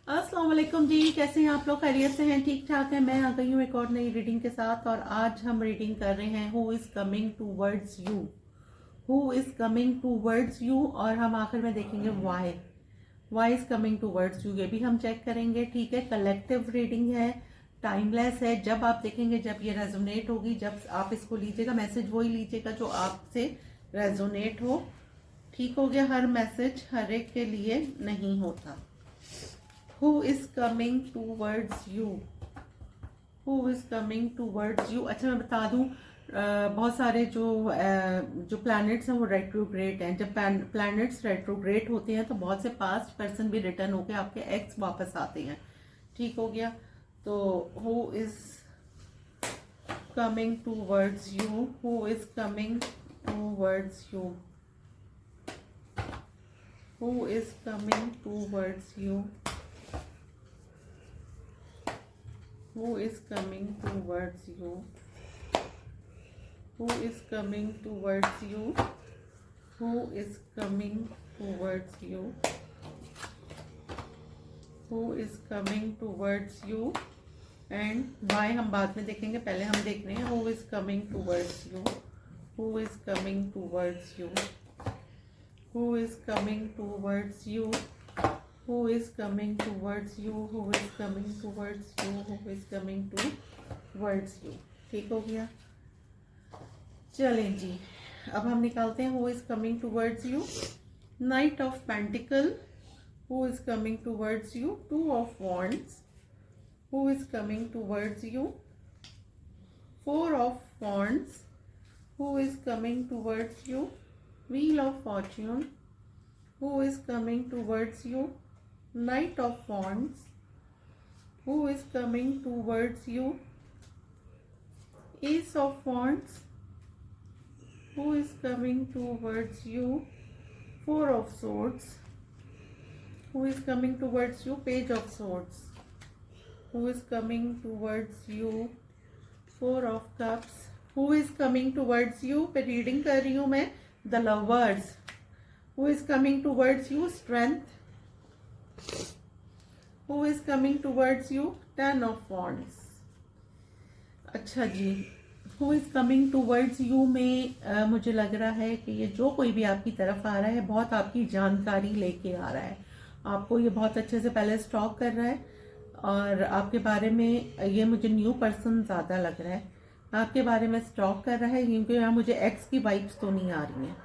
अस्सलाम वालेकुम जी, कैसे हैं आप लोग? खैरियत से हैं? ठीक ठाक है। मैं आ गई हूँ एक और नई रीडिंग के साथ और आज हम रीडिंग कर रहे हैं who is coming towards you. Who is coming towards you और हम आखिर में देखेंगे why is coming towards you, ये भी हम चेक करेंगे। ठीक है, कलेक्टिव रीडिंग है, टाइमलेस है। जब आप देखेंगे, जब ये रेजोनेट होगी, जब आप इसको लीजिएगा, मैसेज वही लीजिएगा जो आपसे रेजोनेट हो। ठीक हो गया? हर मैसेज हर एक के लिए नहीं होता। Who is coming towards you? Who is coming towards you? अच्छा, मैं बता दूं, बहुत सारे जो प्लैनेट्स हैं वो रेट्रोग्रेड हैं। जब प्लैनेट्स रेट्रोग्रेड होते हैं तो बहुत से पास्ट पर्सन भी रिटर्न होके आपके एक्स वापस आते हैं। ठीक हो गया? तो who is coming towards you? Who is coming towards you? Who is coming towards you? Who is coming towards you? Who is coming towards you? Who is coming towards you? Who is coming towards you? And why हम बाद में देखेंगे, पहले हम देख रहे हैं who is coming towards you? Who is coming towards you? Who is coming towards you? Who is coming towards you? Who is coming towards you? Who is coming towards you? ठीक हो गया? चलें जी, अब हम निकालते हैं who is coming towards you. Knight of Pentacle. Who is coming towards you? Two of Wands. Who is coming towards you? Four of Wands. Who is coming towards you? Wheel of Fortune. Who is coming towards you? Knight of Wands. Who is coming towards you? Ace of Wands. Who is coming towards you? Four of Swords. Who is coming towards you? Page of Swords. Who is coming towards you? Four of Cups. Who is coming towards you? पे reading कर रही हूँ मैं। The Lovers. Who is coming towards you? Strength. Who is coming towards you? Ten of Wands. अच्छा जी, Who is coming towards you में मुझे लग रहा है कि ये जो कोई भी आपकी तरफ आ रहा है बहुत आपकी जानकारी लेके आ रहा है। आपको ये बहुत अच्छे से पहले स्टॉक कर रहा है और आपके बारे में ये मुझे न्यू पर्सन ज़्यादा लग रहा है। आपके बारे में स्टॉक कर रहा है क्योंकि यहाँ मुझे एक्स की वाइब्स तो नहीं आ रही हैं।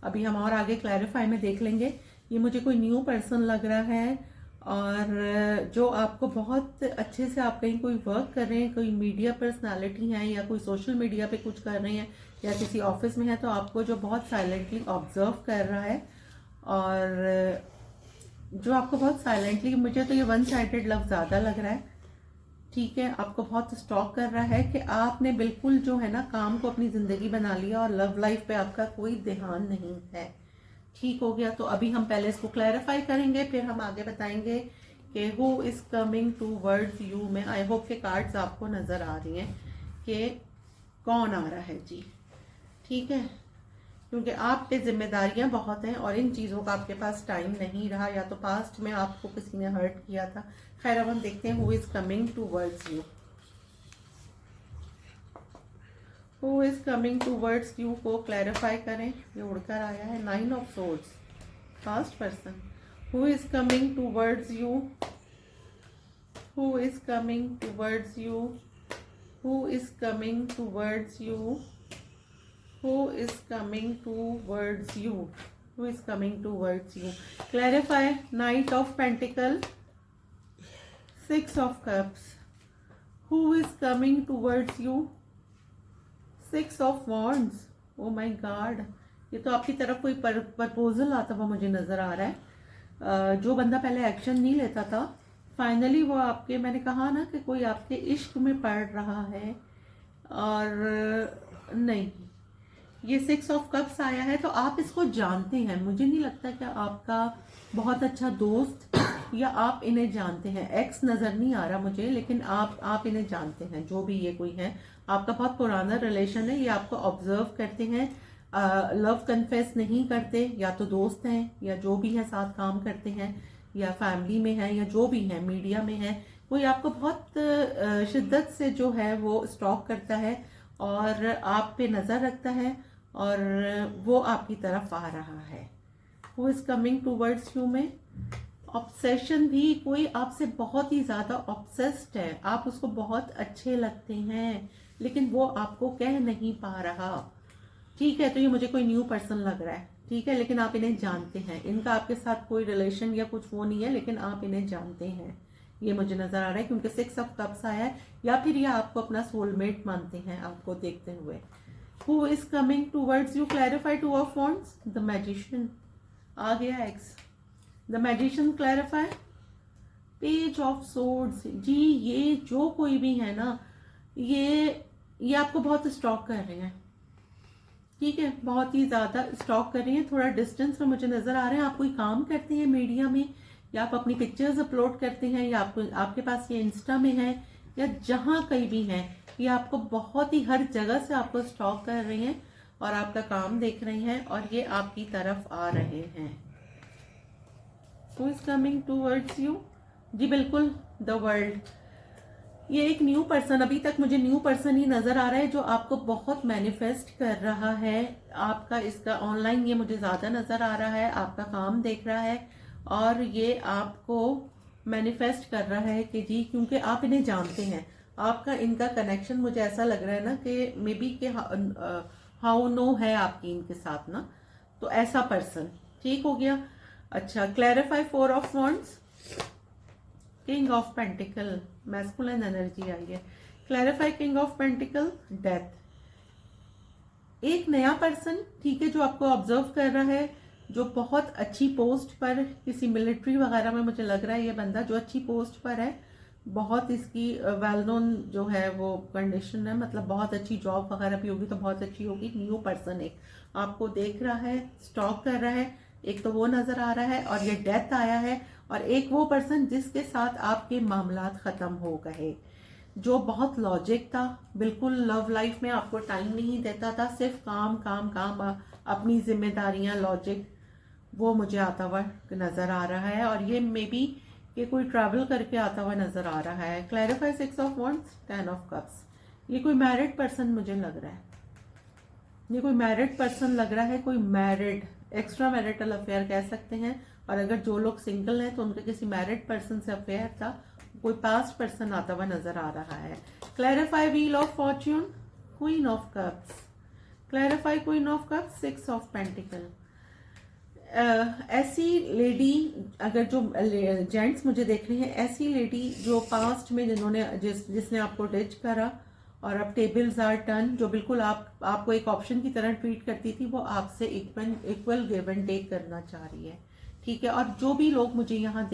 अभी हम और आगे क्लैरिफाई में देख लेंगे। ये मुझे कोई न्यू पर्सन लग रहा है और जो आपको बहुत अच्छे से, आप कहीं कोई वर्क कर रहे हैं, कोई मीडिया पर्सनालिटी हैं या कोई सोशल मीडिया पे कुछ कर रहे हैं या किसी ऑफिस में है, तो आपको जो बहुत साइलेंटली ऑब्जर्व कर रहा है और जो आपको बहुत साइलेंटली, मुझे तो ये वन साइडेड लव ज़्यादा लग रहा है। ठीक है, आपको बहुत स्टॉक कर रहा है कि आपने बिल्कुल जो है ना काम को अपनी ज़िंदगी बना लिया और लव लाइफ पे आपका कोई ध्यान नहीं है। ठीक हो गया? तो अभी हम पहले इसको क्लैरिफाई करेंगे, फिर हम आगे बताएंगे कि who is coming towards you में। आई होप के कार्ड्स आपको नज़र आ रही हैं कि कौन आ रहा है जी। ठीक है, क्योंकि आप पे जिम्मेदारियां बहुत हैं और इन चीज़ों का आपके पास टाइम नहीं रहा, या तो पास्ट में आपको किसी ने हर्ट किया था। खैर, अब हम देखते हैं who is coming towards you. Who is coming towards you को क्लैरिफाई करें। ये उड़कर आया है nine of swords, first person. Who is coming towards you? Who is coming towards you? Who is coming towards you? Who is coming towards you? Who is coming towards you? Clarify. Knight of Pentacle, Six of Cups. Who is coming towards you? Six of wands. Oh my God, ये तो आपकी तरफ कोई proposal आता हुआ मुझे नज़र आ रहा है। जो बंदा पहले एक्शन नहीं लेता था, फाइनली वो आपके, मैंने कहा ना कि कोई आपके इश्क में पड़ रहा है। और नहीं, ये सिक्स ऑफ कप्स आया है तो आप इसको जानते हैं। मुझे नहीं लगता कि आपका बहुत अच्छा दोस्त या आप इन्हें जानते हैं। एक्स नज़र नहीं आ रहा मुझे, लेकिन आप इन्हें जानते हैं, जो भी ये कोई है। आपका बहुत पुराना रिलेशन है, ये आपको ऑब्जर्व करते हैं, लव कन्फेस नहीं करते, या तो दोस्त हैं या जो भी है साथ काम करते हैं, या फैमिली में है या जो भी है, मीडिया में है, कोई आपको बहुत शिद्दत से जो है वो स्टॉक करता है और आप पे नज़र रखता है और वो आपकी तरफ आ रहा है। Who is coming towards you में ऑब्सेशन भी, कोई आपसे बहुत ही ज़्यादा ऑब्सेस्ड है, आप उसको बहुत अच्छे लगते हैं लेकिन वो आपको कह नहीं पा रहा। ठीक है, तो ये मुझे कोई न्यू पर्सन लग रहा है, ठीक है, लेकिन आप इन्हें जानते हैं, इनका आपके साथ कोई रिलेशन या कुछ वो नहीं है, लेकिन आप इन्हें जानते हैं, ये मुझे नजर आ रहा है क्योंकि 6 ऑफ कप्स आया है, या फिर ये आपको अपना सोलमेट मानते हैं आपको देखते हुए। Who is coming towards you, clarify 2 of wands, the magician आ गया एक्स, the magician clarify, page of swords. जी ये जो कोई भी है ना, ये आपको बहुत स्टॉक कर रहे हैं, ठीक है, बहुत ही ज़्यादा स्टॉक कर रही हैं, थोड़ा डिस्टेंस में मुझे नज़र आ रहे हैं। आप कोई काम करते हैं मीडिया में, या आप अपनी पिक्चर्स अपलोड करते हैं, या आपके पास ये इंस्टा में है, या जहाँ कहीं भी है, ये आपको बहुत ही हर जगह से आपको स्टॉक कर रहे हैं और आपका काम देख रहे हैं और ये आपकी तरफ आ रहे हैं। Who is coming towards you, जी बिल्कुल द वर्ल्ड। ये एक न्यू पर्सन, अभी तक मुझे न्यू पर्सन ही नजर आ रहा है जो आपको बहुत मैनिफेस्ट कर रहा है। आपका इसका ऑनलाइन ये मुझे ज्यादा नजर आ रहा है, आपका काम देख रहा है और ये आपको मैनिफेस्ट कर रहा है कि जी, क्योंकि आप इन्हें जानते हैं, आपका इनका कनेक्शन मुझे ऐसा लग रहा है ना कि मे बी के हाउ नो है आपकी इनके साथ ना, तो ऐसा पर्सन ठीक हो गया। अच्छा, clarify 4 of wands, king of pentacle, masculine energy आई है, clarify king of pentacle, death. एक नया पर्सन, ठीक है, जो आपको ऑब्जर्व कर रहा है, जो बहुत अच्छी पोस्ट पर, किसी मिलिट्री वगैरह में मुझे लग रहा है ये बंदा जो अच्छी पोस्ट पर है, बहुत इसकी वेल नोन जो है वो कंडीशन है, मतलब बहुत अच्छी जॉब वगैरह भी होगी तो बहुत अच्छी होगी। न्यू पर्सन एक आपको देख रहा है, स्टॉक कर रहा है, एक तो वो नजर आ रहा है और ये डेथ आया है, और एक वो पर्सन जिसके साथ आपके मामलात खत्म हो गए, जो बहुत लॉजिक था, बिल्कुल लव लाइफ में आपको टाइम नहीं देता था, सिर्फ काम काम काम, अपनी जिम्मेदारियां, लॉजिक, वो मुझे आता हुआ नजर आ रहा है और ये मे बी कि कोई ट्रैवल करके आता हुआ नजर आ रहा है। Clarify 6 of wands, 10 of cups. ये कोई मैरिड पर्सन मुझे लग रहा है, ये कोई मैरिड पर्सन लग रहा है, कोई मैरिड एक्स्ट्रा मैरिटल अफेयर कह सकते हैं, और अगर जो लोग सिंगल हैं तो उनके किसी मैरिड पर्सन से अफेयर था, कोई पास्ट पर्सन आता हुआ नजर आ रहा है। Clarify wheel of Fortune, queen of cups, clarify queen of cups, 6 of pentacle. ऐसी लेडी, अगर जो जेंट्स मुझे देख रहे हैं, ऐसी लेडी जो पास्ट में जिन्होंने जिसने आपको डिच करा और अब टेबल्स आर टर्न, जो बिल्कुल आपको एक ऑप्शन की तरह ट्रीट करती थी, वो आपसे इक्वल गिव एंड टेक करना चाह रही है, ठीक है। और जो भी लोग मुझे यहाँ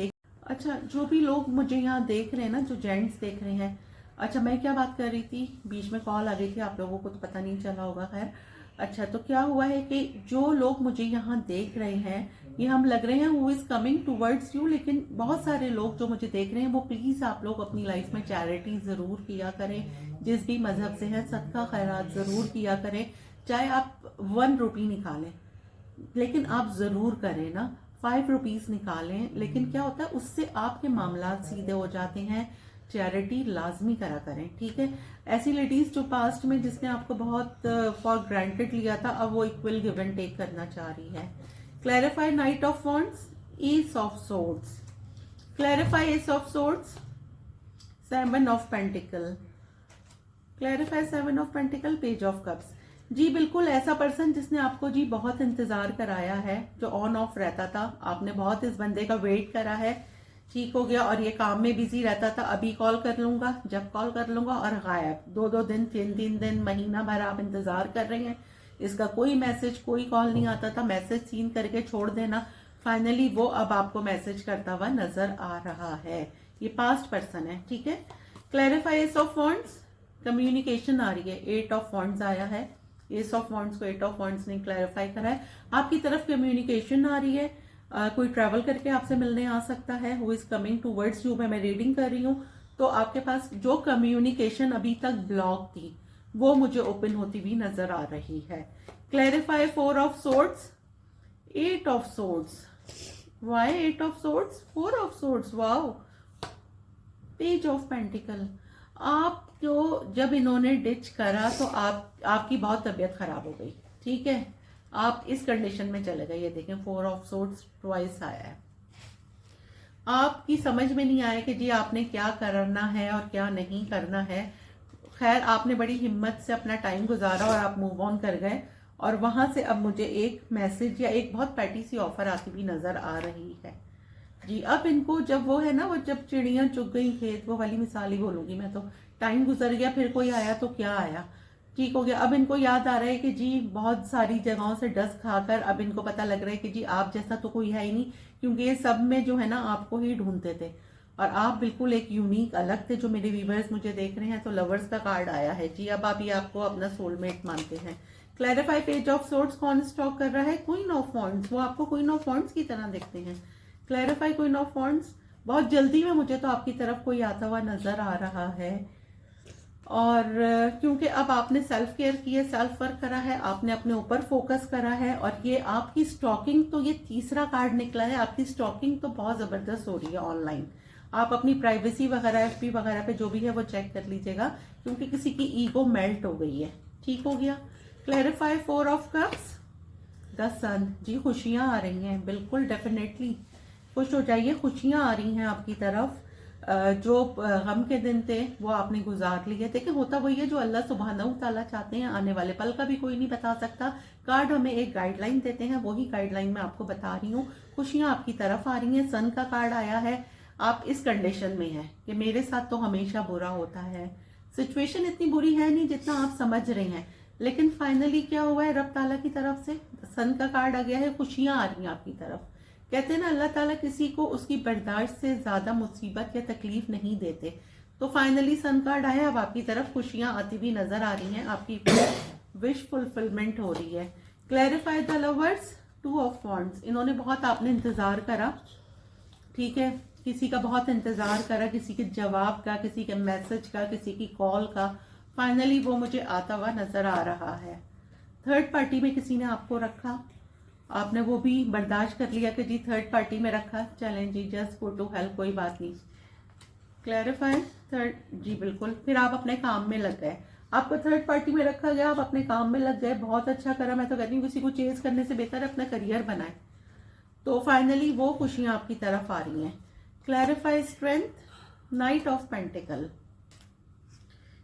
जो भी लोग मुझे यहाँ देख रहे हैं ना, जो जेंट्स देख रहे हैं, अच्छा मैं क्या बात कर रही थी, बीच में कॉल आ गई थी, आप लोगों को तो पता नहीं चला होगा, खैर। अच्छा, तो क्या हुआ है कि जो लोग मुझे यहाँ देख रहे हैं, ये हम लग रहे हैं who is coming towards you, लेकिन बहुत सारे लोग जो मुझे देख रहे हैं, वो प्लीज आप लोग अपनी लाइफ में चैरिटी जरूर किया करें, जिस भी मजहब से हैं, सदका खैरात जरूर किया करें, चाहे आप 1 रुपी निकालें, लेकिन आप जरूर करें ना, 5 रुपीज निकालें, लेकिन क्या होता है उससे आपके मामलात सीधे हो जाते हैं। चैरिटी लाजमी करा करें, ठीक है। ऐसी लेडीज जो पास्ट में जिसने आपको बहुत फॉर ग्रांटेड लिया था, अब वो इक्वल गिव एंड टेक करना चाह रही है। Clarify knight of wands, ace of swords, clarify ace of swords, 7 of pentacle, clarify 7 of pentacle, page of cups. जी बिल्कुल ऐसा पर्सन जिसने आपको जी बहुत इंतजार कराया है, जो ऑन ऑफ रहता था, आपने बहुत इस बंदे का वेट करा है, ठीक हो गया, और ये काम में बिजी रहता था, अभी कॉल कर लूंगा, जब कॉल कर लूंगा, और गायब, 2-2 दिन, 3-3 दिन, महीना भर आप इंतजार कर रहे हैं, इसका कोई मैसेज कोई कॉल नहीं आता था, मैसेज सीन करके छोड़ देना, फाइनली वो अब आपको मैसेज करता हुआ नजर आ रहा है, ये पास्ट पर्सन है, ठीक है। Clarify ace of wands, communication आ रही है, 8 ऑफ वॉन्ड्स आया है, एस ऑफ वॉन्ड्स को 8 ऑफ वॉन्ड्स ने क्लैरिफाई करा है, आपकी तरफ कम्युनिकेशन आ रही है, कोई ट्रैवल करके आपसे मिलने आ सकता है, who is coming towards you, मैं रीडिंग कर रही हूँ, तो आपके पास जो कम्युनिकेशन अभी तक ब्लॉक थी वो मुझे ओपन होती हुई नजर आ रही है। Clarify 4 of swords, 8 of swords, वाई 8 of swords, 4 of swords, wow, page of pentacle. आपको जब इन्होंने डिच करा तो आपकी बहुत तबीयत खराब हो गई, ठीक है, आप इस कंडीशन में चले गए। ये देखें 4 ऑफ सोर्ड्स ट्वाइस आया है। आपकी समझ में नहीं आया कि जी आपने क्या करना है और क्या नहीं करना है। खैर आपने बड़ी हिम्मत से अपना टाइम गुजारा और आप मूव ऑन कर गए, और वहां से अब मुझे एक मैसेज या एक बहुत पैटी सी ऑफर आती हुई नजर आ रही है जी। अब इनको जब वो है ना, वो जब चिड़ियां चुग गई खेत, वो वाली मिसाल ही बोलूंगी मैं तो, टाइम गुजर गया फिर कोई आया तो क्या आया, ठीक हो गया। अब इनको याद आ रहा है कि जी बहुत सारी जगहों से डस्ट खाकर अब इनको पता लग रहा है कि जी आप जैसा तो कोई है ही नहीं, क्योंकि ये सब में जो है ना आपको ही ढूंढते थे और आप बिल्कुल एक यूनिक अलग थे। जो मेरे व्यूवर्स मुझे देख रहे हैं तो लवर्स का कार्ड आया है जी। अब आप ये आपको अपना सोलमेट मानते हैं। क्लैरिफाई पेज ऑफ सोर्ड्स कौन स्टॉक कर रहा है? क्वीन ऑफ वॉन्ड्स, वो आपको क्वीन ऑफ वॉन्ड्स की तरह देखते हैं। क्लैरिफाई क्वीन ऑफ वॉन्ड्स, बहुत जल्दी में मुझे तो आपकी तरफ कोई आता हुआ नजर आ रहा है, और क्योंकि अब आपने सेल्फ केयर की है, सेल्फ वर्क करा है, आपने अपने ऊपर फोकस करा है, और ये आपकी स्टॉकिंग, तो ये तीसरा कार्ड निकला है, आपकी स्टॉकिंग तो बहुत जबरदस्त हो रही है ऑनलाइन। आप अपनी प्राइवेसी वगैरह एफबी वगैरह पे जो भी है वो चेक कर लीजिएगा, क्योंकि किसी की ईगो मेल्ट हो गई है, ठीक हो गया। क्लैरिफाई 4 ऑफ कप्स, द सन जी, खुशियां आ रही हैं, बिल्कुल डेफिनेटली खुश हो जाइए, खुशियां आ रही हैं आपकी तरफ। जो गम के दिन थे वो आपने गुजार लिए। देखिए होता वही है जो अल्लाह सुब्हानहू तआला चाहते हैं, आने वाले पल का भी कोई नहीं बता सकता। कार्ड हमें एक गाइडलाइन देते हैं, वही गाइडलाइन मैं आपको बता रही हूँ। खुशियां आपकी तरफ आ रही हैं। सन का कार्ड आया है। आप इस कंडीशन में है कि मेरे साथ तो हमेशा बुरा होता है, सिचुएशन इतनी बुरी है नहीं जितना आप समझ रहे हैं, लेकिन फाइनली क्या हुआ है, रब ताला की तरफ से सन का कार्ड आ गया है, खुशियां आ रही हैं आपकी तरफ। कहते हैं ना अल्लाह ताला किसी को उसकी बर्दाश्त से ज्यादा मुसीबत या तकलीफ नहीं देते। तो फाइनली सन कार्ड आया, अब आपकी तरफ खुशियां आती हुई नजर आ रही हैं, आपकी विश फुलफिलमेंट हो रही है। Clarify the lovers, 2 of wands, इन्होंने बहुत आपने इंतजार करा, ठीक है, किसी का बहुत इंतजार करा, किसी के जवाब का, किसी के मैसेज का, किसी की कॉल का, फाइनली वो मुझे आता हुआ नजर आ रहा है। थर्ड पार्टी में किसी ने आपको रखा, आपने वो भी बर्दाश्त कर लिया कि जी थर्ड पार्टी में रखा, चलें जी, जस्ट गो टू हेल्प, कोई बात नहीं। क्लैरिफाई थर्ड जी, बिल्कुल, फिर आप अपने काम में लग गए, आपको थर्ड पार्टी में रखा गया, आप अपने काम में लग गए, बहुत अच्छा करा। मैं तो कहती हूँ किसी को चेज करने से बेहतर अपना करियर बनाए। तो फाइनली वो खुशियां आपकी तरफ आ रही हैं। Clarify strength, night of pentacle,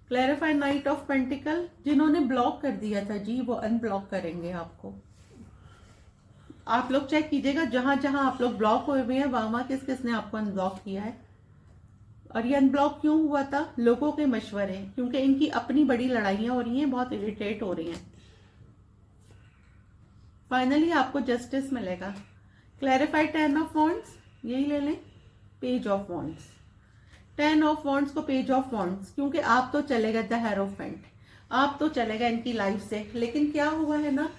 clarify knight of pentacle, जिन्होंने ब्लॉक कर दिया था जी वो अनब्लॉक करेंगे आपको। आप लोग चेक कीजिएगा जहां जहां आप लोग ब्लॉक हुए हुए हैं वहां किस किसने आपको अनब्लॉक किया है, और ये अनब्लॉक क्यों हुआ था? लोगों के मशवरे, क्योंकि इनकी अपनी बड़ी लड़ाइयां हो रही हैं, बहुत इरिटेट हो रही हैं। फाइनली आपको जस्टिस मिलेगा। क्लैरिफाई 10 ऑफ वॉन्ड्स, यही ले लें, page of wands, 10 of wands को पेज ऑफ वॉन्ड्स, क्योंकि आप तो चले गए द हेरोफेंट, आप तो चले गए इनकी लाइफ से, लेकिन क्या हुआ है ना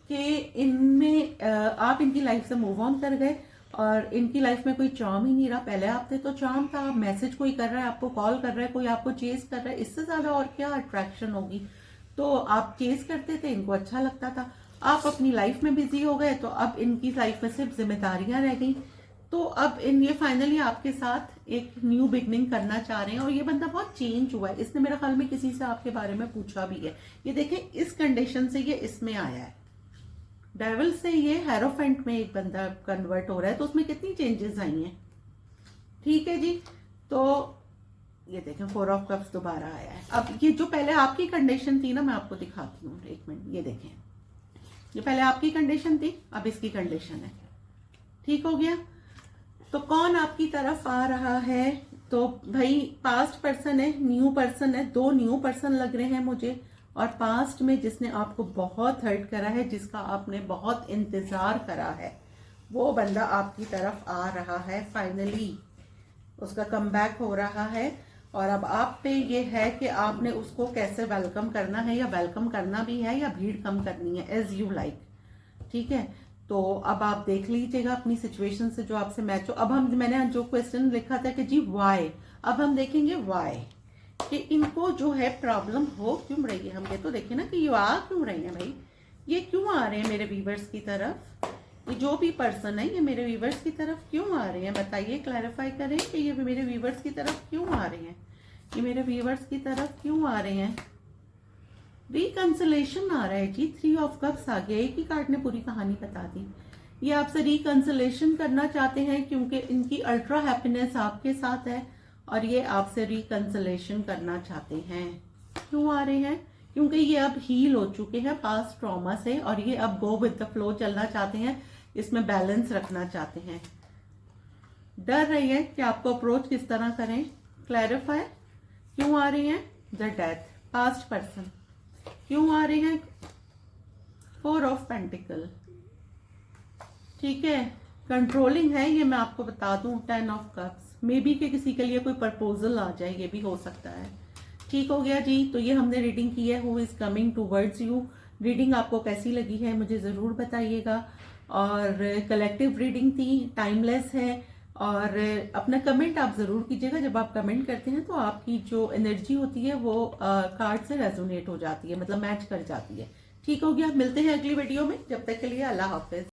कि इनमें आप इनकी लाइफ से मूव ऑन कर गए, और इनकी लाइफ में कोई चार्म ही नहीं रहा। पहले आप थे तो चार्म था, आप मैसेज कोई कर रहा है, आपको कॉल कर रहा है, कोई आपको चेज कर रहा है, इससे ज्यादा और क्या अट्रैक्शन होगी। तो आप चेज करते थे, इनको अच्छा लगता था, आप अपनी लाइफ में बिजी हो गए, तो अब इनकी लाइफ में सिर्फ जिम्मेदारियां रह गई। तो अब इन ये फाइनली आपके साथ एक न्यू बिगनिंग करना चाह रहे हैं, और ये बंदा बहुत चेंज हुआ है, इसने मेरे ख्याल में किसी से आपके बारे में पूछा भी है। ये देखें इस कंडीशन से ये इसमें आया है, डेविल से ये हेरोफेंट में एक बंदा कन्वर्ट हो रहा है, तो उसमें कितनी चेंजेस आई हैं, ठीक है जी। तो ये देखें 4 ऑफ कप्स दोबारा आया है। अब ये जो पहले आपकी कंडीशन थी ना, मैं आपको दिखाती हूँ, एक मिनट, ये देखें, ये पहले आपकी कंडीशन थी, अब इसकी कंडीशन है, ठीक हो गया। तो कौन आपकी तरफ आ रहा है? तो भाई पास्ट पर्सन है, न्यू पर्सन है, 2 न्यू पर्सन लग रहे हैं मुझे, और पास्ट में जिसने आपको बहुत हर्ट करा है, जिसका आपने बहुत इंतजार करा है, वो बंदा आपकी तरफ आ रहा है। फाइनली उसका कमबैक हो रहा है, और अब आप पे ये है कि आपने उसको कैसे वेलकम करना है, या वेलकम करना भी है या भीड़ कम करनी है, एज यू लाइक, ठीक है। तो अब आप देख लीजिएगा अपनी सिचुएशन से जो आपसे मैच हो। अब मैंने जो क्वेश्चन लिखा था कि जी वाई, अब हम देखेंगे वाई, कि इनको जो है प्रॉब्लम हो क्यों रही है। हम ये तो देखें ना कि ये आ क्यों रही है भाई, ये क्यों आ रहे हैं मेरे व्यूवर्स की तरफ, ये जो भी पर्सन है ये मेरे व्यूवर्स की तरफ क्यों आ रहे हैं, बताइए, क्लैरिफाई करें कि ये मेरे व्यूवर्स की तरफ क्यों आ रहे हैं, ये मेरे व्यूवर्स की तरफ क्यों आ रहे हैं। रिकंसलेशन आ रहा है जी, 3 ऑफ कप्स आ गया, एक ही कार्ड ने पूरी कहानी बता दी। ये आपसे रिकंसलेशन करना चाहते हैं क्योंकि इनकी अल्ट्रा हैप्पीनेस आपके साथ है और ये आपसे रिकंसलेशन करना चाहते हैं। क्यों आ रहे हैं, क्योंकि ये अब हील हो चुके हैं पास्ट ट्रॉमा से और ये अब गो विद द फ्लो चलना चाहते हैं, इसमें बैलेंस रखना चाहते हैं। डर रही है कि आपको अप्रोच किस तरह करें, क्लैरिफाई। क्यों आ रहे हैं, द डेथ, पास्ट पर्सन। क्यों आ रहे हैं, 4 ऑफ पेंटिकल, ठीक है, कंट्रोलिंग है, ये मैं आपको बता दूं, 10 ऑफ कप्स, मे बी कि किसी के लिए कोई प्रपोजल आ जाए, ये भी हो सकता है। ठीक हो गया जी, तो ये हमने रीडिंग की है, who is coming towards you. Reading आपको कैसी लगी है मुझे ज़रूर बताइएगा, और कलेक्टिव रीडिंग थी, टाइमलेस है, और अपना कमेंट आप ज़रूर कीजिएगा। जब आप कमेंट करते हैं तो आपकी जो एनर्जी होती है वो कार्ड से रेजोनेट हो जाती है, मतलब मैच कर जाती है। ठीक हो गया, मिलते हैं अगली वीडियो में, जब तक के लिए अल्लाह हाफिज।